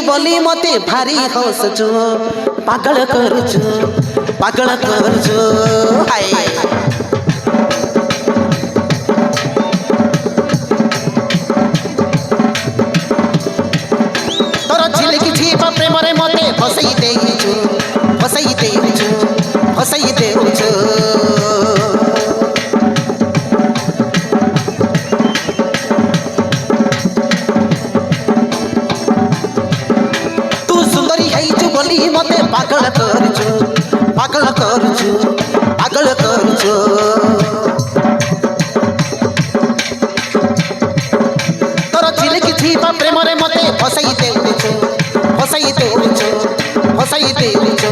बोली मते भारी हसुचु पागल करुचु हाय तोर झिलिकी झिप प्रेम रे मते फसई देइछु तू सुंदरी हैछु बोली मते पागल करुचु तोर झिलिकी झिप प्रेम रे मते फसई देउछु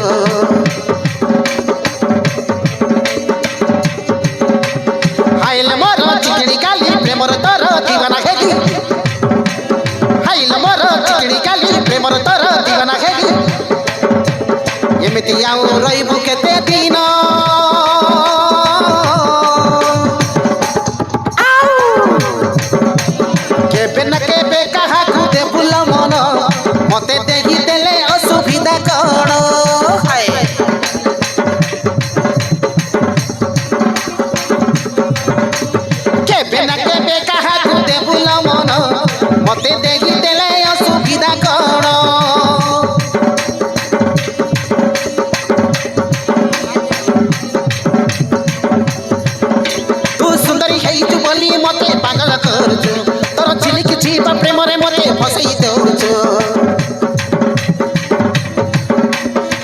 हाइल मोर चिकड़ी काली प्रेमर तोर दीवाना हेगी हाइल मोर चिकड़ी काली प्रेमर तोर दीवाना हेगी एमिति आउ रहिबु केते दिन केबे न केबे काहाकु दे बुल मन मते देही देले असुविधा कण हाय केबे न केबे काहाकु दे बुल मन मते देही देले असुविधा कण तू सुंदरी हैछु बोली मते पागल करुछु तोर झिलिकी झिप प्रेम रे मते फसई देउछु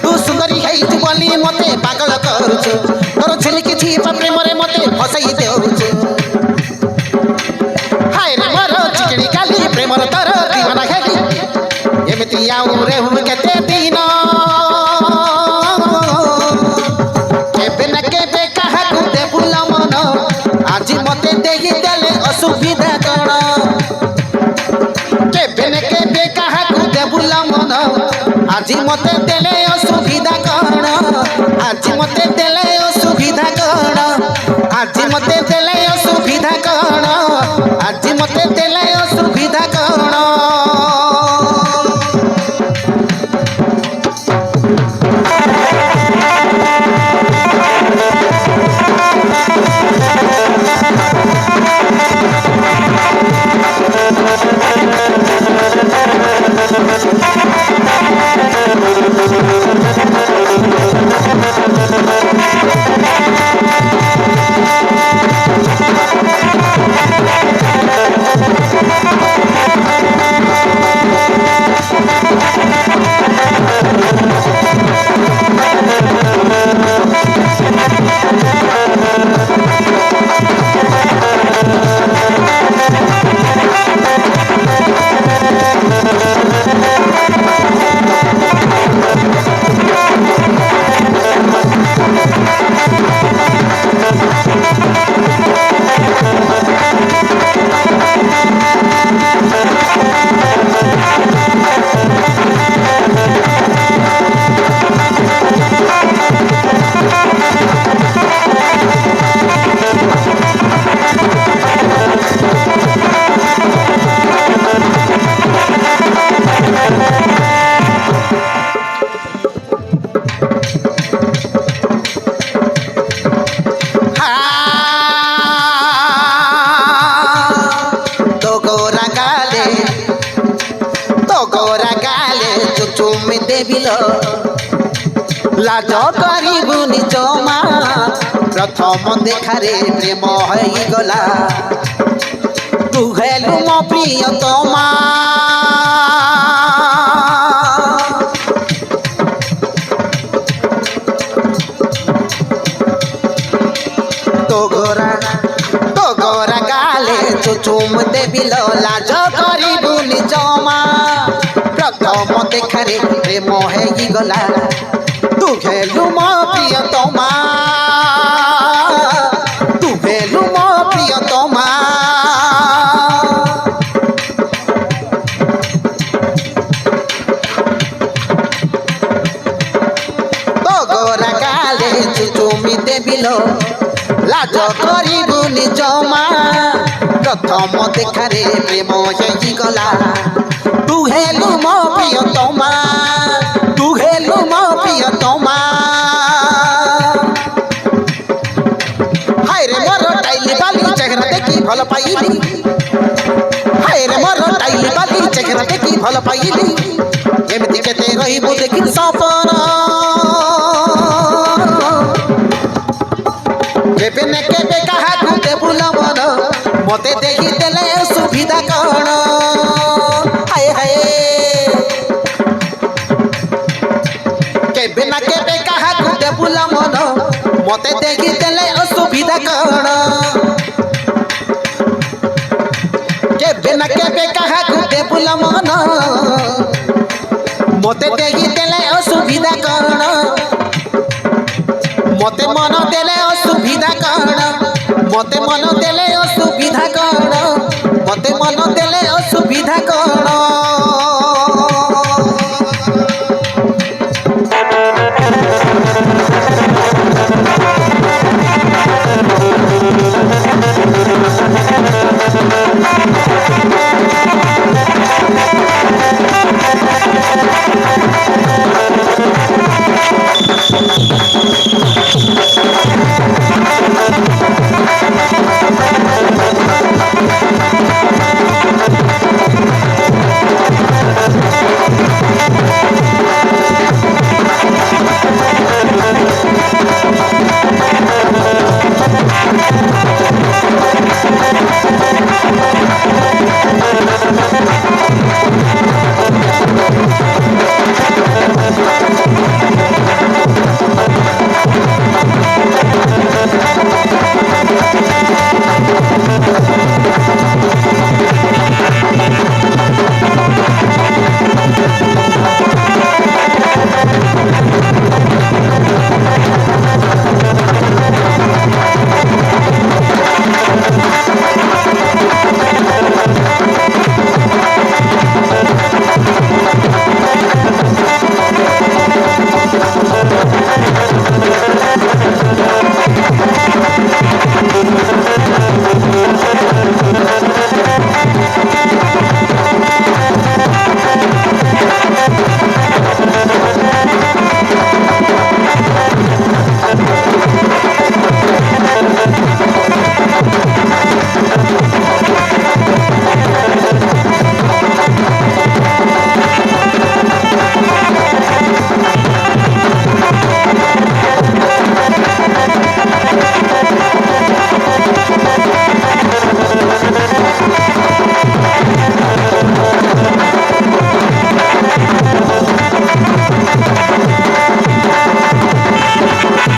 तू सुंदरी हैछु बोली मते पागल करुछु तोर झिलिकी झिप प्रेम रे मते फसई देउछु हाय रे मोर चिकड़ी काली प्रेम रे तोर दीवाना हेगी एमिति आउ रे हु केते दिन केबे न केबे काहाकु दे बुल मन आज मते देही देले असुविधा कण केबे न केबे काहाकु दे बुल मन आज मते देले असुविधा कण आज मते देले असुविधा कण आज मते देले असुविधा कण आज मते देले असुविधा कण लाज करिबुनि जमा प्रथम देखारे प्रेम होइगला तू हेलु मो प्रियतमा तो गोरा गाले चुचुम देबिल लाज करिबुनि जमा प्रथम देखारे प्रेम होइगला तू हेलु मो प्रियतमा तू हेलु मो प्रियतमा तो गोरा गाले चुचुमी देबिल लाज करिबुनि जमा प्रथम देखारे प्रेम होइगला तू हेलु मो प्रियतमा तू हेलु मो प्रियतमा हाय रे मोर टाइली बाली चेहरा देखी भल पाइली हाय रे मोर टाइली बाली चेहरा देखी भल पाइली एमती केते रहिबु देखि सपन केबे न केबे काहाकु देबुल मन मते देखि देले सुविधा कण हाय हाय केबे न केबे काहाकु देबुल मन मते देखि देले सुविधा कण केबे न केबे काहाकु देबुल मन मते देखि देले सुविधा कण मते मन देले असुविधा कण मते मन देले